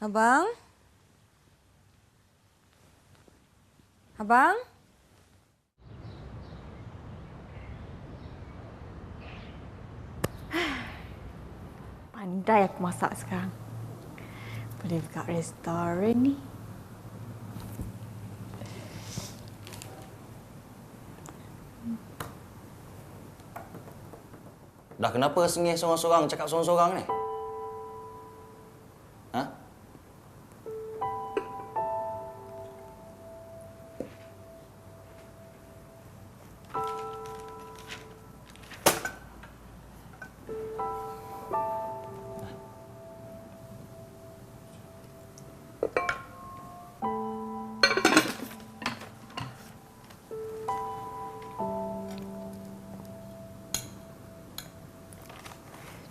Abang? Abang? Pandai aku masak sekarang. Boleh buka restoran ni. Dah kenapa sengih sorang-sorang cakap sorang-sorang ni? Ha?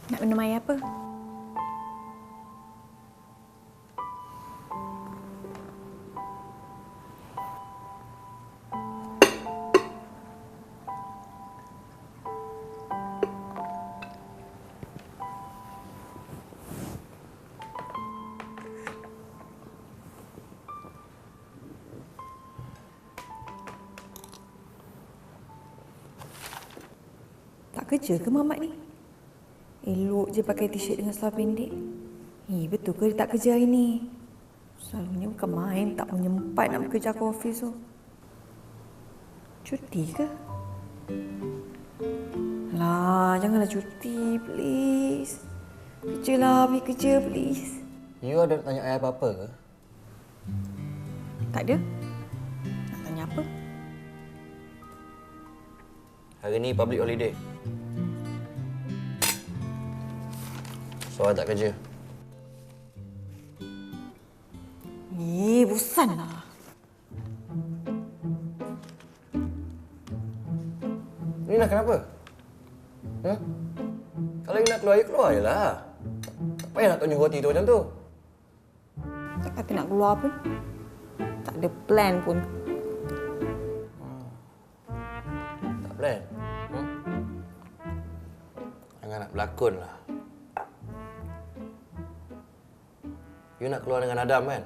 Nak minum air apa? Tak kerja ke Mamat ni? Elok je pakai t-shirt dengan seluar pendek. Betul ke dia tak kerja hari ni? Selalunya bukan main, tak menyempat nak bekerja ke ofis tu. Cuti ke? Alah, janganlah cuti, please. Kerjalah, pergi kerja, please. You ada nak tanya saya apa-apa ke? Tak ada. Nak tanya apa? Hari ni public holiday. So, I tak kerja. Bosanlah. Ni nak kenapa? Kalau you nak keluar, you keluar je lah. Tak payah nak tunjuk hati tu macam tu. Tak kata nak keluar pun. Tak ada plan pun. Tak plan. Jangan nak berlakon lah. You nak keluar dengan Adam kan?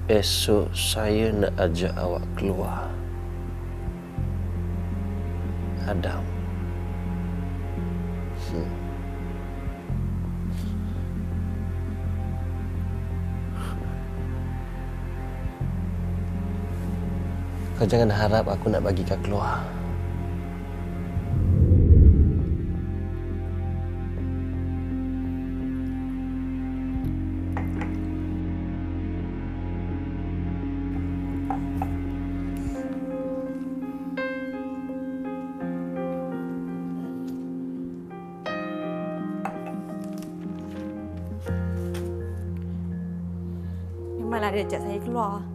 Esok saya nak ajak awak keluar. Adam. Kau jangan harap aku nak bagi kau keluar. Memanglah dia ajak saya keluar.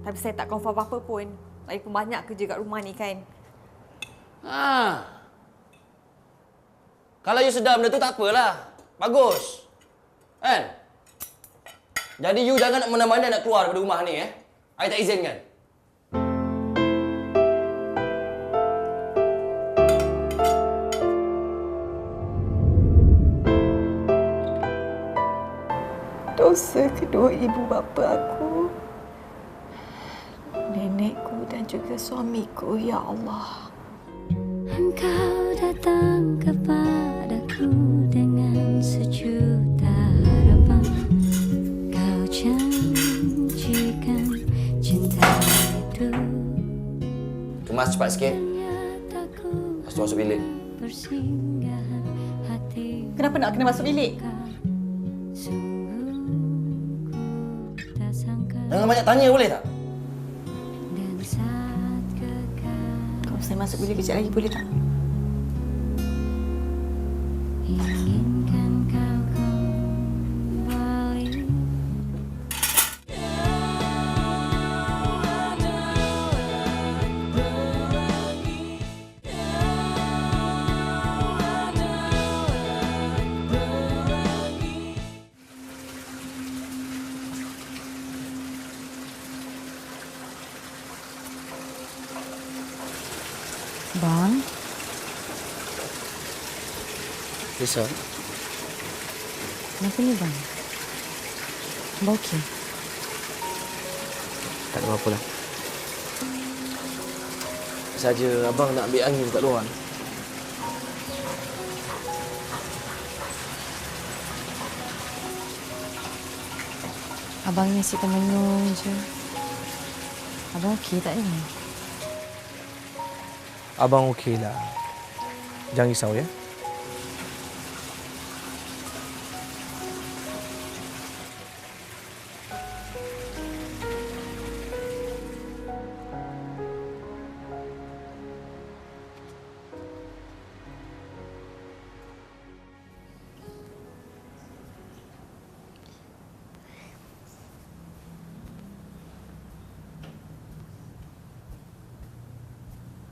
Tapi saya tak confirm apa-apa pun. Lagipun banyak kerja kat rumah ni kan. Kalau you sedar benda tu tak apalah. Bagus. Kan? Jadi you jangan nak mana-mana nak keluar daripada rumah ni I tak izinkan. Dosa kedua ibu bapa aku, nenekku dan juga suamiku, ya Allah. Engkau datang kepadaku dengan sejuta harapan. Kau janjikan cinta itu. Kemas cepat sikit. Lepas tu masuk bilik. Persinggahan hati. Kenapa nak kena masuk bilik? Sungguh ku tak sangka Jangan banyak tanya boleh tak? dan saat kekal Kalau saya masuk bilik kejap lagi boleh tak? inginkan kau kembali. Bang, Risau. kenapa ni bang? Abang okey? Tak ada apa-apa lah. Saja abang nak ambil angin kat luar. Abang ni asyik termenung je. Abang okey tak ni? Abang okeylah. Jangan risau ya.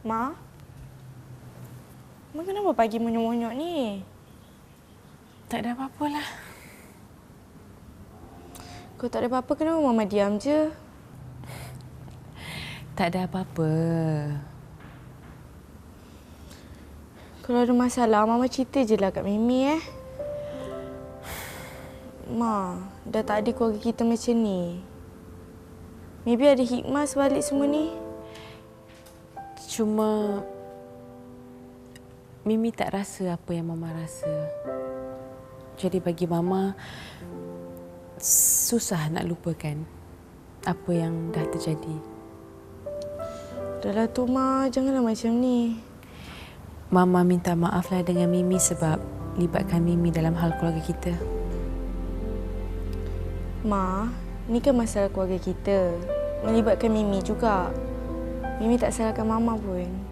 Ma? Ma kenapa pagi monyok-monyok ni? Tak ada apa-apa lah. Kalau tak ada apa-apa, kenapa Mama diam je? Tak ada apa-apa. Kalau ada masalah, Mama cerita je lah kat Mimi Ma, dah tak ada keluarga kita macam ni. Maybe ada hikmah sebalik semua ni. Cuma Mimi tak rasa apa yang Mama rasa. Jadi bagi Mama susah nak lupakan apa yang dah terjadi. Dahlah tu Ma, janganlah macam ni. Mama minta maaflah dengan Mimi sebab libatkan Mimi dalam hal keluarga kita. Ma, ni kan masalah keluarga kita. Melibatkan Mimi juga. Mimi tak salahkan Mama pun.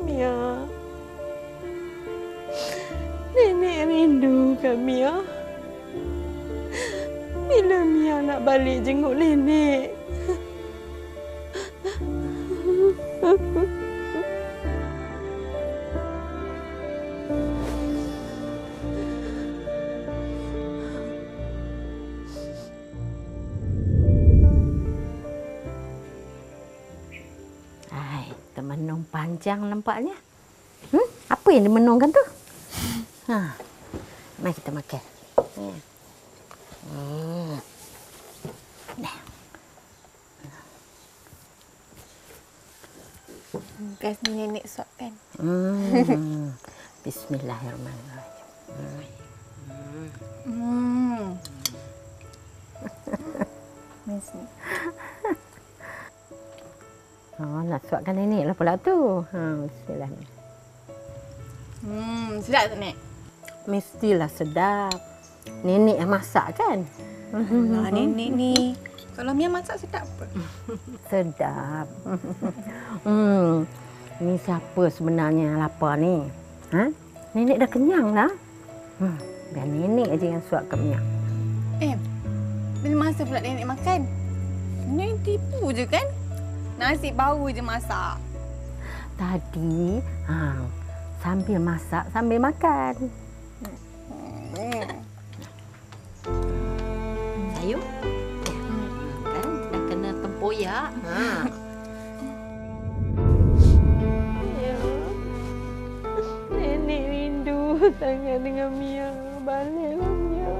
Mia. Nenek rindu kan Mia? Bila Mia nak balik jenguk nenek? Hai, termenung panjang nampaknya. Apa yang dimenungkan tu? Mari kita makan. Nah. Bekas ni nenek suapkan. Bismillahirrahmanirrahim. Mas ni. Nak suapkan nenek lah pula tu. Bismillah. Sedap tak, Nek? Mestilah sedap. Nenek yang masak kan? Nah, nenek ni. Kalau Mia masak sedap apa? Sedap. Ni siapa sebenarnya yang lapar ni? Nenek dah kenyang lah. Biar nenek aja yang suapkan Mia. Bila masa pula nenek makan? Nenek tipu je kan? Nasi baru je masak. Tadi, sambil masak, sambil makan. Sayur? Kan, dah kena tempoyak. Nenek rindu sangat dengan Mia. Baliklah Mia.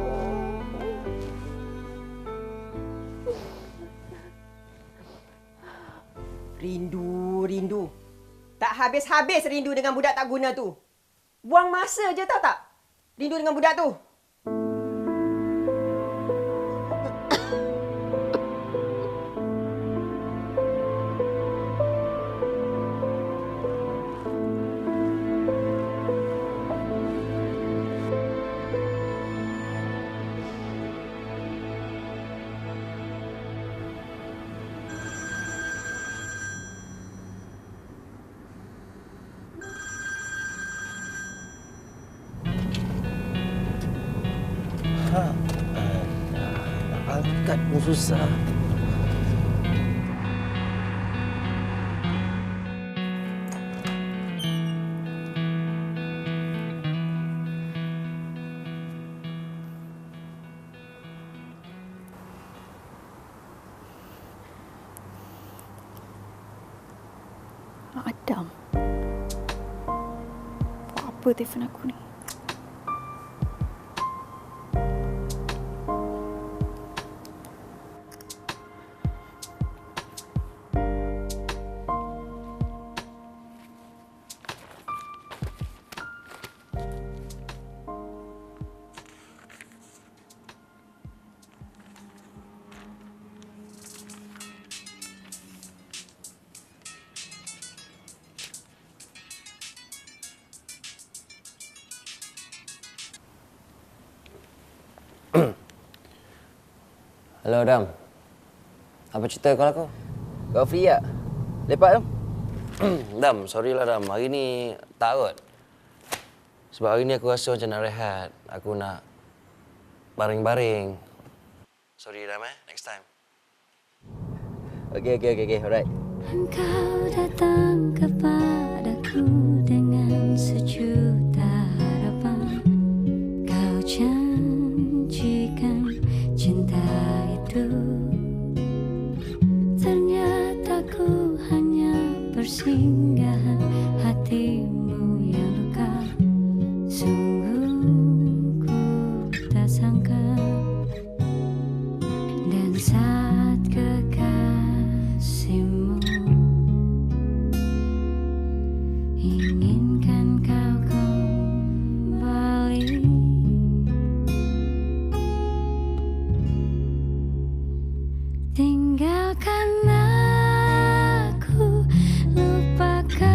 Rindu. Tak habis-habis rindu dengan budak tak guna tu. Buang masa je tahu tak? Rindu dengan budak tu. Angkat pun susah. Adam. Buat apa telefon aku ni? Hello, Dam. Apa cerita kau aku? Kau free tak? Lepak tu? Dam, sorry lah Dam. Hari ni tak kot. Sebab hari ni aku rasa macam nak rehat. Aku nak baring-baring. Sorry Dam next time. Okay. Alright. Engkau datang kepadaku dengan sejuta harapan. Kau janjikan cinta itu. Ternyata ku hanya persinggahan hatimu yang luka. Sungguh ku tak sangka. Dan saat kekasihmu inginkan kau kembali, tinggalkan aku, lupakanku,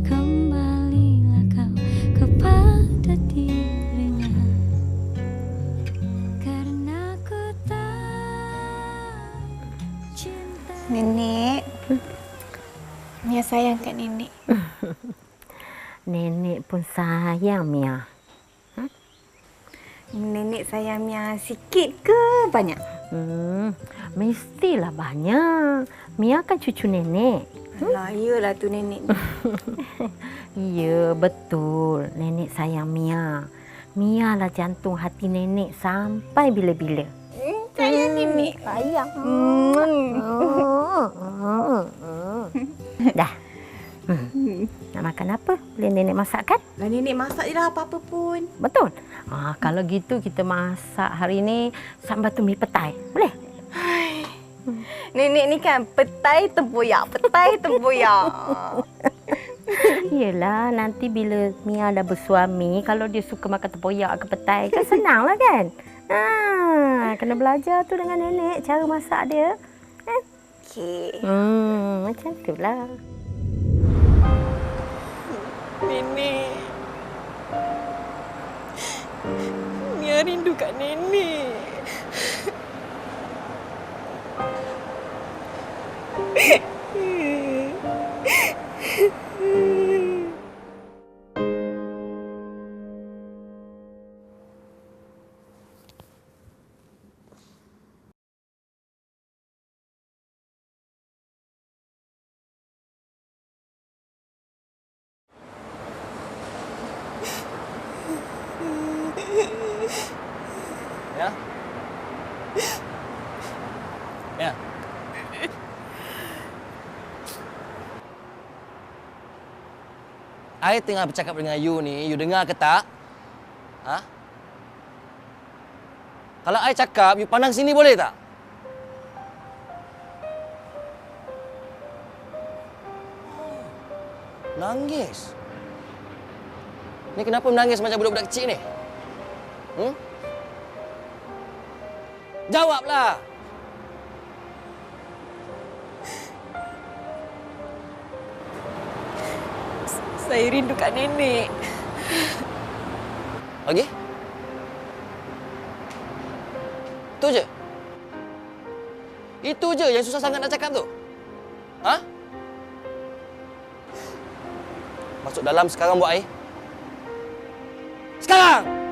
kembalilah kau kepada dirinya, karena ku tak cinta. Nenek. Mia sayang kat nenek. Nenek pun sayang Mia. Nenek sayang Mia sikit ke banyak? Mestilah banyak. Mia kan cucu nenek. Alah, iyalah tu nenek ni. Ya, betul. Nenek sayang Mia. Mia lah jantung hati nenek sampai bila-bila. Sayang nenek. Sayang. Dah. Nak makan apa? Boleh nenek masak kan? Lah nenek masak je lah apa-apa pun. Betul. Kalau gitu kita masak hari ni sambal tumis petai. Boleh? Nenek ni kan petai tempoyak. Yelah, nanti bila Mia dah bersuami, kalau dia suka makan tempoyak ke petai, kan senanglah kan? Kena belajar tu dengan nenek, cara masak dia. Okey. Macam tu lah. Nenek. Mia rindu kat nenek. Ya? Ya? I tengah bercakap dengan you ni, you dengar ke tak? Ha? Kalau I cakap, you pandang sini boleh tak? Nangis? Ni kenapa menangis macam budak-budak kecil ni? Jawablah! Saya rindu kat nenek. Lagi? Itu je? Itu je yang susah sangat nak cakap tu? Ha? Masuk dalam sekarang buat air. Sekarang!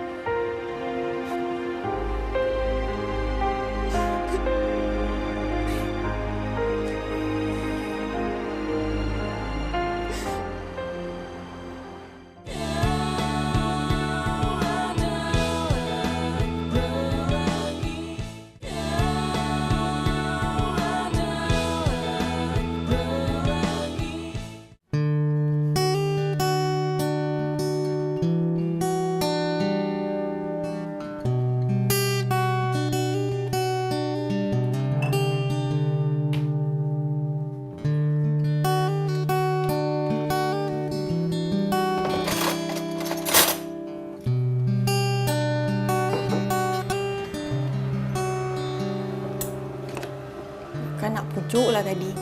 Kan nak pujuk lah tadi.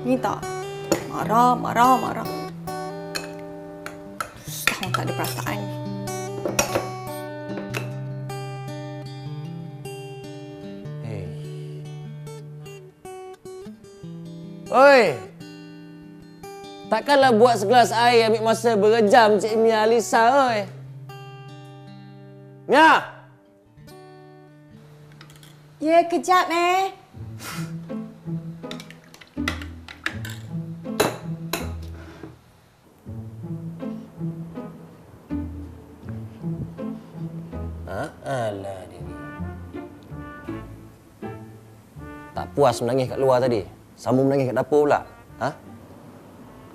Ni tak. Marah. Susah orang tak ada perasaan ni. Hey. Oi! Takkanlah buat segelas air ambil masa berjam Cik Mia Alisa, oi. Mia! Ya, kejap, Alah dia ni. Tak puas menangis kat luar tadi. Sambung menangis kat dapur pula. Ha?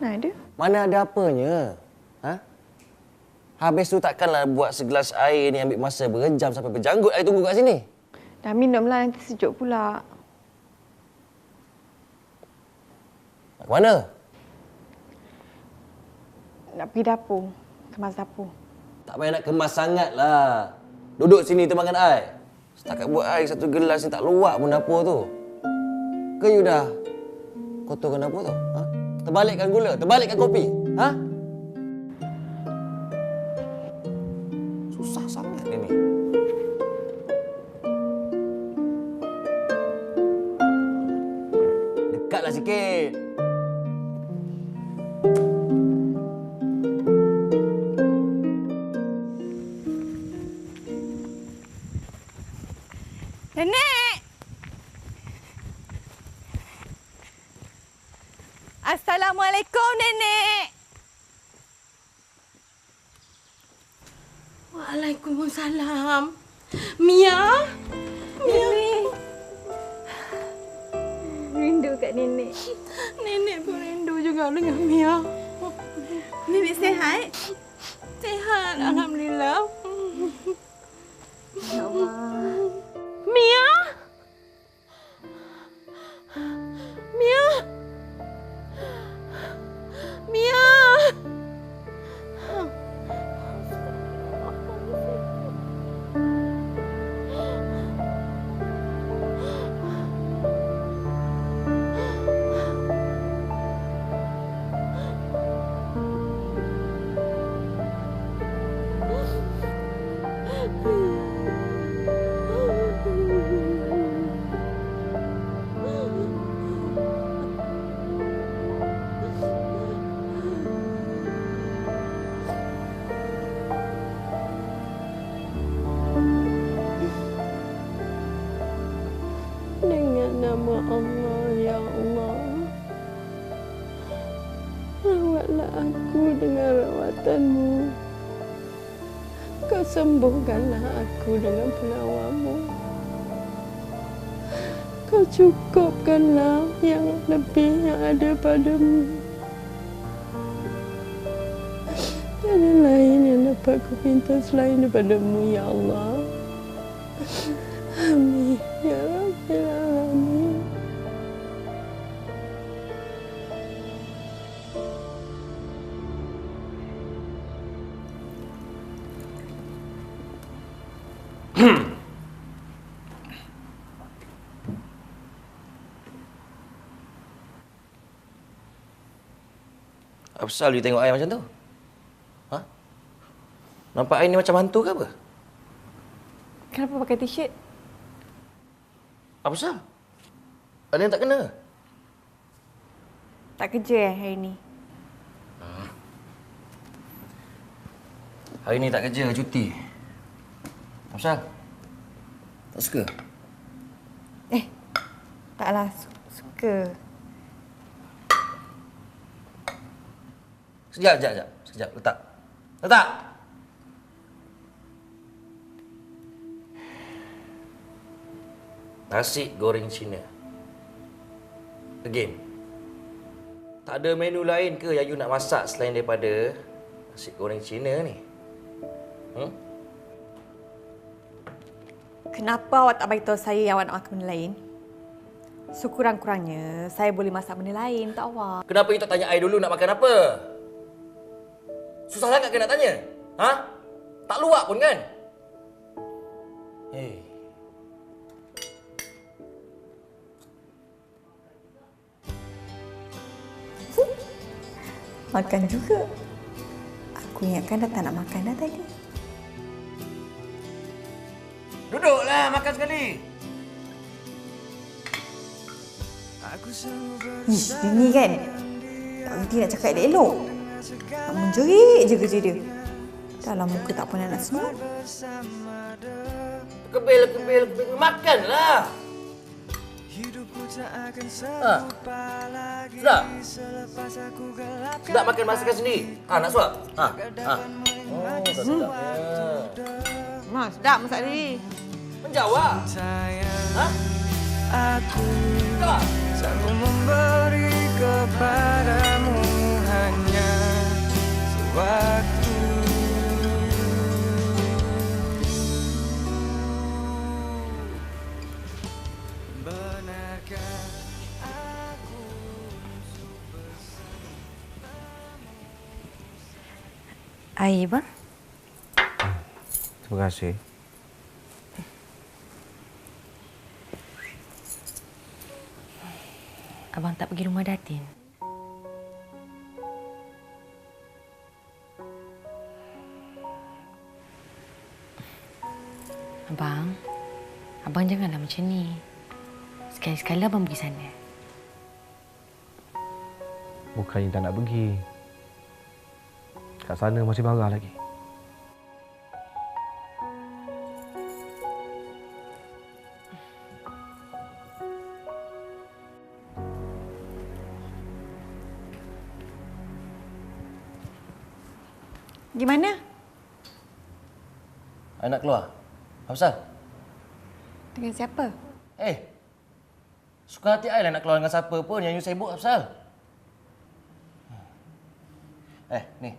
Ada? Mana ada apanya? Ha? Habis tu takkanlah buat segelas air ni ambil masa berjam sampai berjanggut air tunggu kat sini. Dah minumlah, nanti sejuk pula. Nak ke mana? Nak pergi dapur. Kemas dapur. Tak payah nak kemas sangatlah. Duduk sini temankan air. Setakat buat air satu gelas ni tak luak pun dapur tu. Ke you dah kotorkan dapur tu? Ha? Terbalikkan gula, terbalikkan kopi. Ha? Susah sangat dia ni. Dekatlah sikit. Nenek! Assalamualaikum, Nenek. Waalaikumsalam. Mia? Nenek. Rindu kat Nenek. Nenek pun rindu juga dengan Mia. Nenek sihat? Sihat, Alhamdulillah. Ya Allah. Mia? Mia? Mia? Dengan nama Allah, ya Allah, rawatlah aku dengan rawatan-Mu. Kau sembuhkanlah aku dengan penawarmu. Kau cukupkanlah yang lebih yang ada padamu. Tiada lain yang dapat ku minta selain daripadamu, ya Allah. Amin. Ya Rabbil Alamin. Apa pasal you tengok I macam tu? Ha? Nampak I ni macam hantu ke apa? Kenapa pakai t-shirt? Apa pasal? Ada yang tak kena? Tak kerja hari ni? Hari ni tak kerja, cuti. Apa pasal? Tak suka? Taklah, suka. Sekejap. Letak. Nasi goreng Cina. Again. Tak ada menu lain ke yang you nak masak selain daripada nasi goreng Cina ni? Kenapa awak tak beritahu saya yang awak nak makan benda lain? Sekurang-kurangnya, saya boleh masak benda lain untuk awak. Kenapa you tak tanya I dulu nak makan apa? Susah sangat ke nak tanya? Ha? Tak luak pun kan? Hey. Makan juga. Aku ingatkan dah tak nak makan dah tadi. Duduklah, makan sekali. Ish, dia ni kan. Tak berhenti nak cakap elok-elok. Nak menjerit je kerja dia. Dalam muka tak pernah nak senyum. Kebel. Makanlah. Sudah? Sudah makan masakan sendiri? Nak suap? Oh, tak sedap. Mas, sedap masak sendiri. Menjawab. Aku Jawab. sanggup memberi kepadamu hanya sewaktu. Benarkah aku Air, bang. Terima kasih. Abang tak pergi rumah Datin? Abang janganlah macam ni. Sekali-sekala abang pergi sana. Bukannya tak nak pergi. Kat sana masih marah lagi. Gimana? I nak keluar. Apa pasal? Dengan siapa? Suka hati I lah nak keluar dengan siapa pun. Yang you sibuk apa pasal? Ni.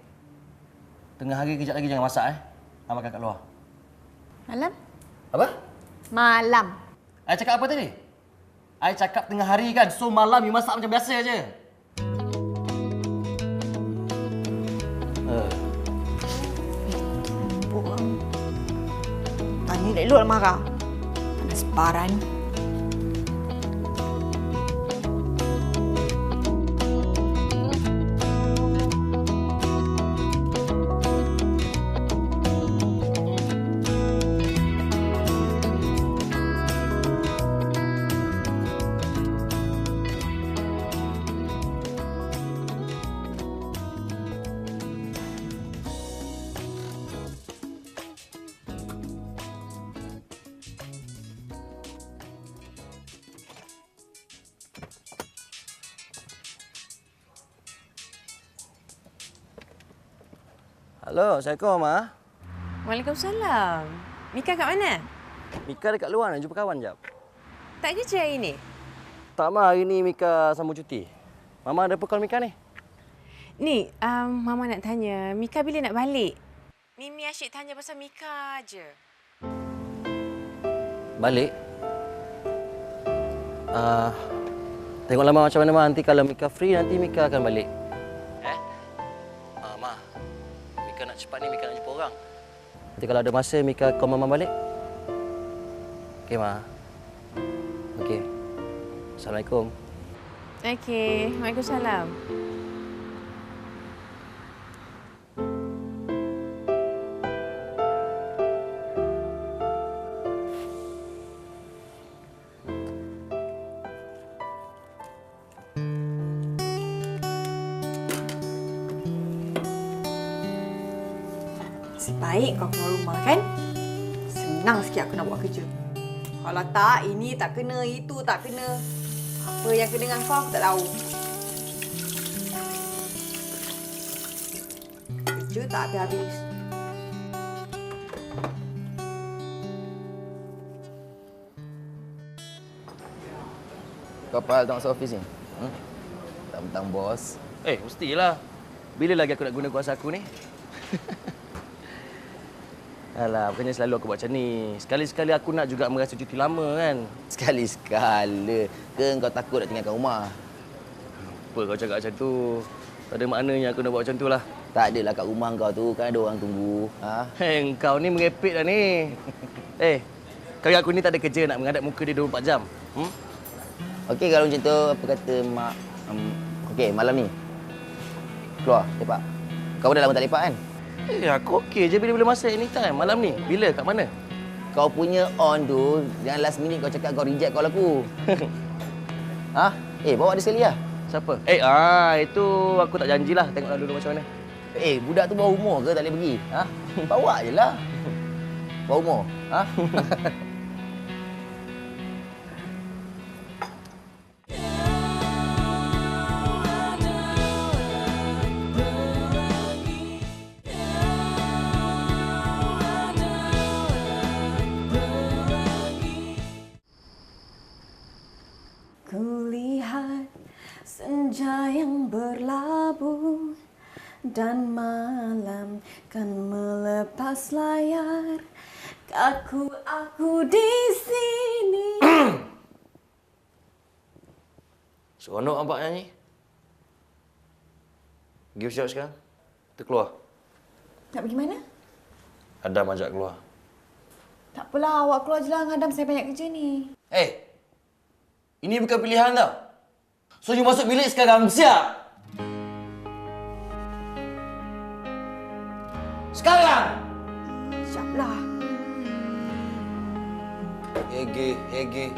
Tengah hari kejap lagi jangan masak I makan kat luar. Malam? Apa? Malam. I cakap apa tadi? I cakap tengah hari kan. So malam you masak macam biasa je. Tanya elok lah marah. Ada sebaran. Halo, Assalamualaikum, Ma. Waalaikumsalam. Mika kat mana? Mika dekat luar nak jumpa kawan jap. Tak kerja hari ni? Tak mah, hari ni Mika sambung cuti. Mama ada apa call Mika ni? Ni, Mama nak tanya, Mika bila nak balik? Mimi asyik tanya pasal Mika je. Balik? Tengoklah Ma macam mana Ma. Nanti kalau Mika free, nanti Mika akan balik. Ma, Mika nak cepat ni, Mika nak jumpa orang. Nanti kalau ada masa, Mika call Mama balik. Okey, Ma. Okey. Assalamualaikum. Okey, Waalaikumsalam. Sebaik kau keluar rumah kan? Senang sikit aku nak buat kerja. Kalau tak, ini tak kena, itu tak kena. Apa yang kena dengan kau, aku tak tahu. Kerja tak habis-habis. Kau apa hal tengok office ni? Tentang bos. Mestilah. Bila lagi aku nak guna kuasa aku ni? Alah, bukannya selalu aku buat macam ni. Sekali-sekali aku nak juga merasa cuti lama kan. Sekali-sekala. Ke kau takut nak tinggalkan rumah? Apa kau cakap macam tu? Tak ada maknanya aku nak buat macam tu lah. Tak adalah kat rumah kau tu, kan ada orang tunggu. Kau ni merepek dah ni. Kau ingat aku ni tak ada kerja nak menghadap muka dia 24 jam? Okey, kalau macam tu, apa kata mak? Okey, malam ni. Keluar, lepak. Kau dah lama tak lepak kan? Aku okey je bila-bila masa anytime. Malam ni, bila? Kat mana? Kau punya on tu, jangan last minute kau cakap kau reject call aku. Bawa dia sekali lah. Siapa? Itu aku tak janjilah. Tengoklah dulu macam mana. Budak tu bawa umur ke tak boleh pergi? Bawa je lah. Bawa umur? Kulihat senja yang berlabuh dan malam kan melepas layar. Aku di sini. Seronok nampak nyanyi. Give shot sekarang. Kita keluar. Nak pergi mana? Adam ajak keluar. Tak apalah, awak keluar je lah. Adam, saya banyak kerja ni. Ini bukan pilihan tau. So, you masuk bilik sekarang. Siap? Sekarang! Siaplah. Hege.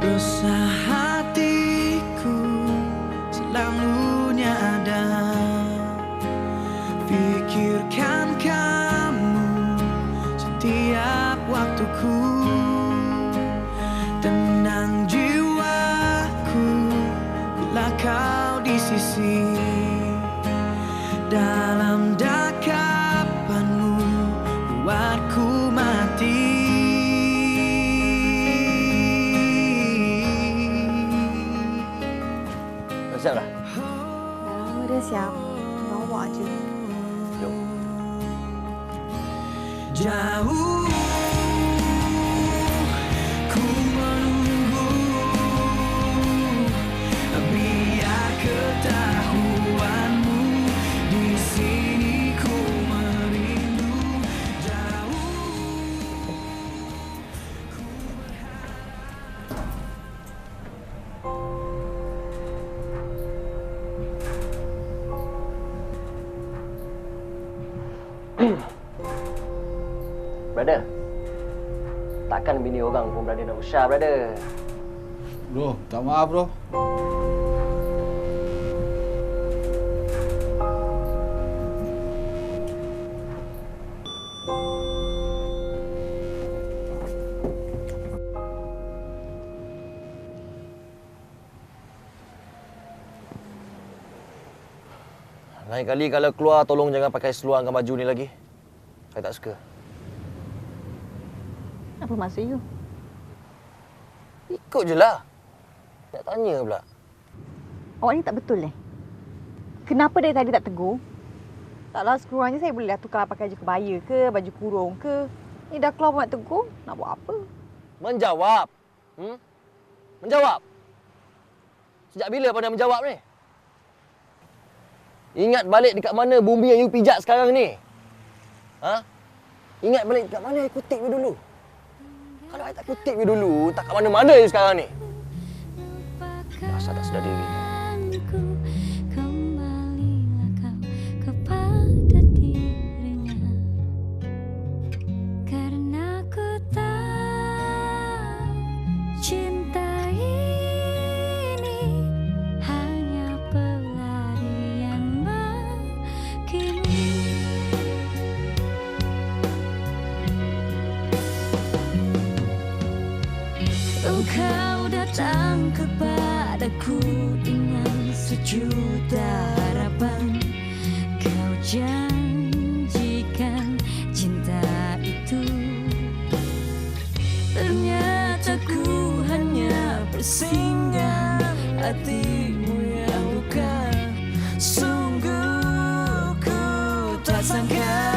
Resah hatiku selalunya ada. Pikirkan kamu setiap waktuku. Tenang jiwaku bila kau di sisi. Dalam dekapanmu buatku mati. Siap dah? Dah siap. Bawa je. Jom. Jauh ku menunggu, biar ketahuanmu di sini ku merindu. Jauh. Brother, takkan bini orang pun berani nak usah, brother. Bro, tak maaf bro. Lain kali kalau keluar, tolong jangan pakai seluar dengan baju ni lagi. Saya tak suka. Apa maksud you? Ikut je lah. Nak tanya pula. Awak ni tak betul Kenapa dari tadi tak tegur? Taklah sekurang-kurangnya saya boleh tukar pakai baju kebaya ke, baju kurung ke. Ni dah keluar pun nak tegur, nak buat apa? Menjawab. Menjawab. Sejak bila pandai menjawab ni? Ingat balik dekat mana bumi yang you pijak sekarang ni? Ha? Ingat balik dekat mana you kutip you dulu? Kalau I tak kutip you dulu, tak kat mana-mana you sekarang ni. Asal tak sedar diri. Kembalilah kau kepada dirinya, karena ku tahu cinta ini hanya pelarian bagimu. Engkau datang kepadaku dengan sejuta harapan. Kau janjikan cinta itu, ternyata ku hanya bersinggah hatimu yang luka. Sungguh ku tak sangka.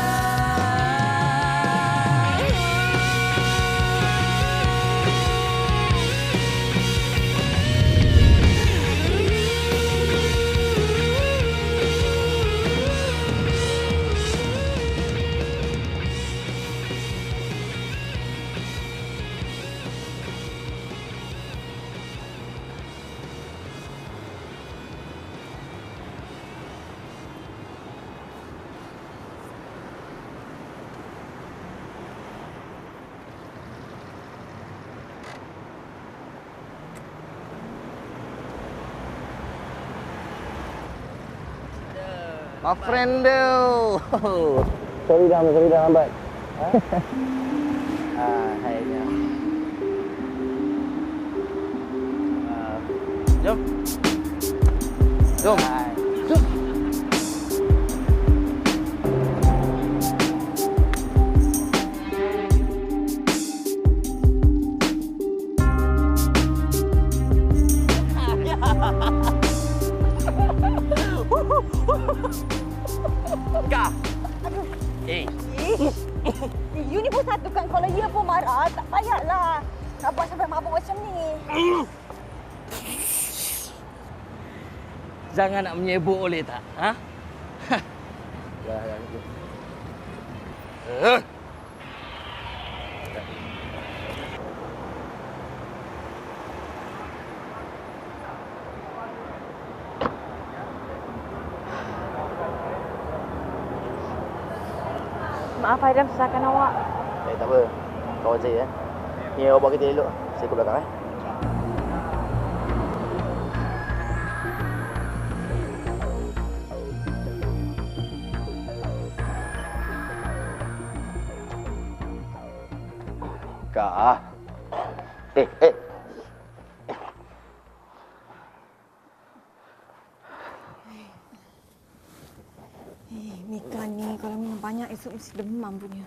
My friend do. Sorry dah lambat. Hai nya. Jom. Jom. Jom. Kak. You ni pun satu kan, kalau dia pun marah, tak payahlah. Nak buat sampai mabuk macam ni. Jangan nak menyebut boleh tak? Ha? Dah. Maaf Adam, susahkan awak. Tak apa. Kawan saya Ni awak bawa kereta elok. Saya ke belakang Kak. Mika ni kalau minum banyak esok mesti demam punya.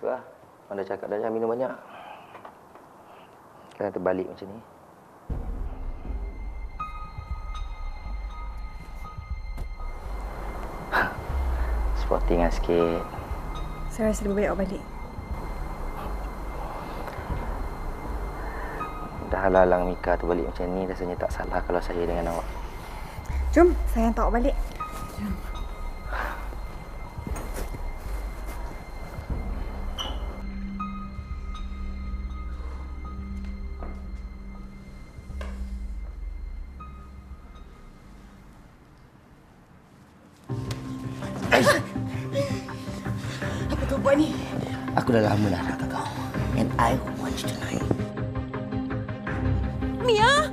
Sudah. Anda cakap dah jangan minum banyak. Kan terbalik macam ni. Sporting sikit. Saya rasa lebih baik awak balik. Dah halang Mika terbalik macam ni, rasanya tak salah kalau saya dengan awak. Jom, saya hantar awak balik. Jom. Apa kau buat ni? Aku dah lama dah nak kau. And I want you tonight. Mia!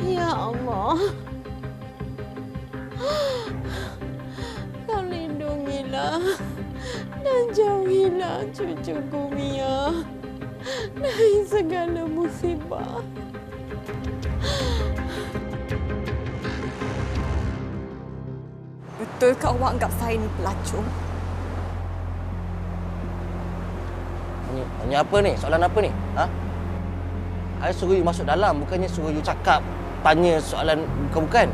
Ya Allah. Kau lindungilah dan jauhilah cucu pelacuku, Mia. Dari segala musibah. Betulkah awak anggap saya ni pelacur? Tanya apa ni? Soalan apa ni? Ha? I suruh you masuk dalam, bukannya suruh you cakap, tanya soalan bukan-bukan.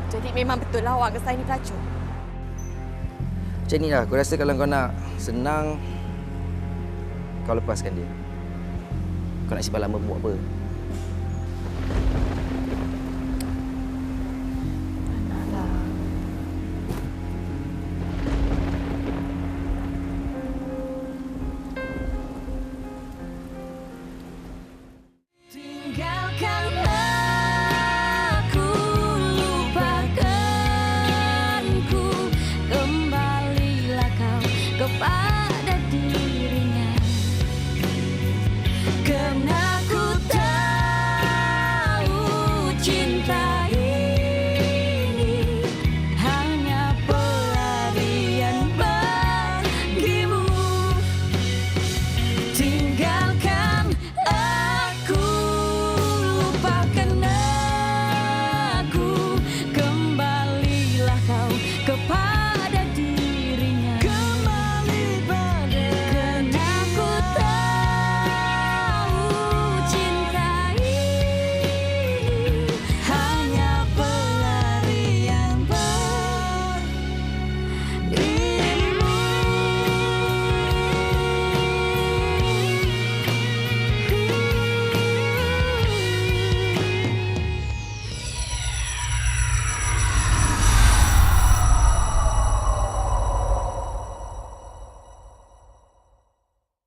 Jadi memang betul lah awak anggap saya ni pelacur? Macam ni lah, aku rasa kalau kau nak senang, kau lepaskan dia. Kau nak simpan lama buat apa? Tinggalkan aku, lupakanku, kembalilah kau kepada diri.